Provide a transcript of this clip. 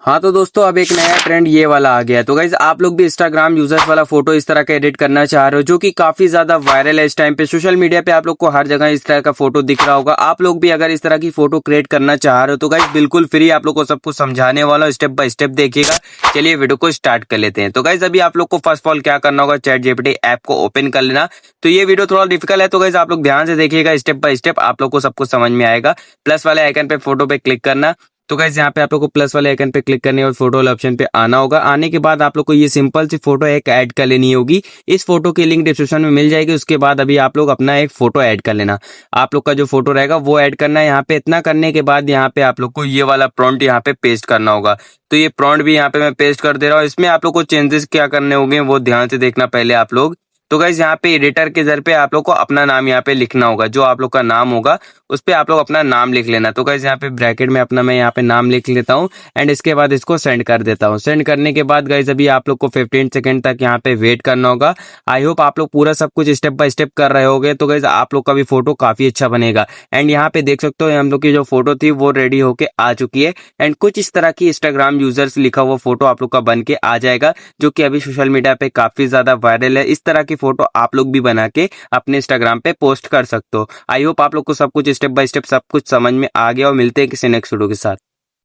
हाँ तो दोस्तों अब एक नया ट्रेंड ये वाला आ गया। तो गाइज आप लोग भी इंस्टाग्राम यूजर्स वाला फोटो इस तरह का एडिट करना चाह रहे हो जो कि काफी ज्यादा वायरल है इस टाइम पे सोशल मीडिया पे। आप लोग को हर जगह इस तरह का फोटो दिख रहा होगा। आप लोग भी अगर इस तरह की फोटो क्रिएट करना चाह रहे हो तो गाइज बिल्कुल फ्री आप लोग को सब कुछ समझाने वाला हूं, स्टेप बाय स्टेप देखिएगा। चलिए वीडियो को स्टार्ट कर लेते हैं। तो गाइज अभी आप लोग को फर्स्ट ऑफ ऑल क्या करना होगा, चैट जीपीटी ऐप को ओपन कर लेना। तो ये वीडियो थोड़ा डिफिकल्ट है तो गाइज आप लोग ध्यान से देखिएगा, स्टेप बाय स्टेप आप लोग को सब कुछ समझ में आएगा। प्लस वाले आइकन पे फोटो पे क्लिक करना। तो गाइस यहाँ पे आप लोग को प्लस वाले आइकन पे क्लिक करने और फोटो वाले ऑप्शन पे आना होगा। आने के बाद आप लोग को ये सिंपल सी फोटो एक ऐड कर लेनी होगी। इस फोटो की लिंक डिस्क्रिप्शन में मिल जाएगी। उसके बाद अभी आप लोग अपना एक फोटो ऐड कर लेना। आप लोग का जो फोटो रहेगा वो ऐड करना है यहाँ पे। इतना करने के बाद यहाँ पे आप लोग को ये वाला प्रॉम्प्ट यहाँ पे पेस्ट करना होगा। तो ये प्रॉम्प्ट भी यहाँ पे मैं पेस्ट कर दे रहा हूँ। इसमें आप लोग को चेंजेस क्या करने होंगे वो ध्यान से देखना पहले आप लोग। तो गाइस यहाँ पे एडिटर के जर पे आप लोग को अपना नाम यहाँ पे लिखना होगा। जो आप लोग का नाम होगा उस पे आप लोग अपना नाम लिख लेना। तो गाइस यहाँ पे ब्रैकेट में अपना मैं यहाँ पे नाम लिख लेता हूँ एंड इसके बाद इसको सेंड कर देता हूँ। सेंड करने के बाद गाइस अभी आप लोग को 15 सेकंड तक यहाँ पे वेट करना होगा। आई होप आप लोग पूरा सब कुछ स्टेप बाय स्टेप कर रहे होगे। तो गाइस आप लोग का भी फोटो काफी अच्छा बनेगा। एंड यहाँ पे देख सकते हो हम लोग की जो फोटो थी वो रेडी होके आ चुकी है। एंड कुछ इस तरह की इंस्टाग्राम यूजर्स लिखा हुआ फोटो आप लोग का बन के आ जाएगा जो कि अभी सोशल मीडिया पे काफी ज्यादा वायरल है। इस तरह की फोटो आप लोग भी बना के अपने इंस्टाग्राम पे पोस्ट कर सकते हो। आई होप आप लोग को सब कुछ स्टेप बाय स्टेप सब कुछ समझ में आ गया और मिलते हैं किसी नेक्स्ट वीडियो के साथ।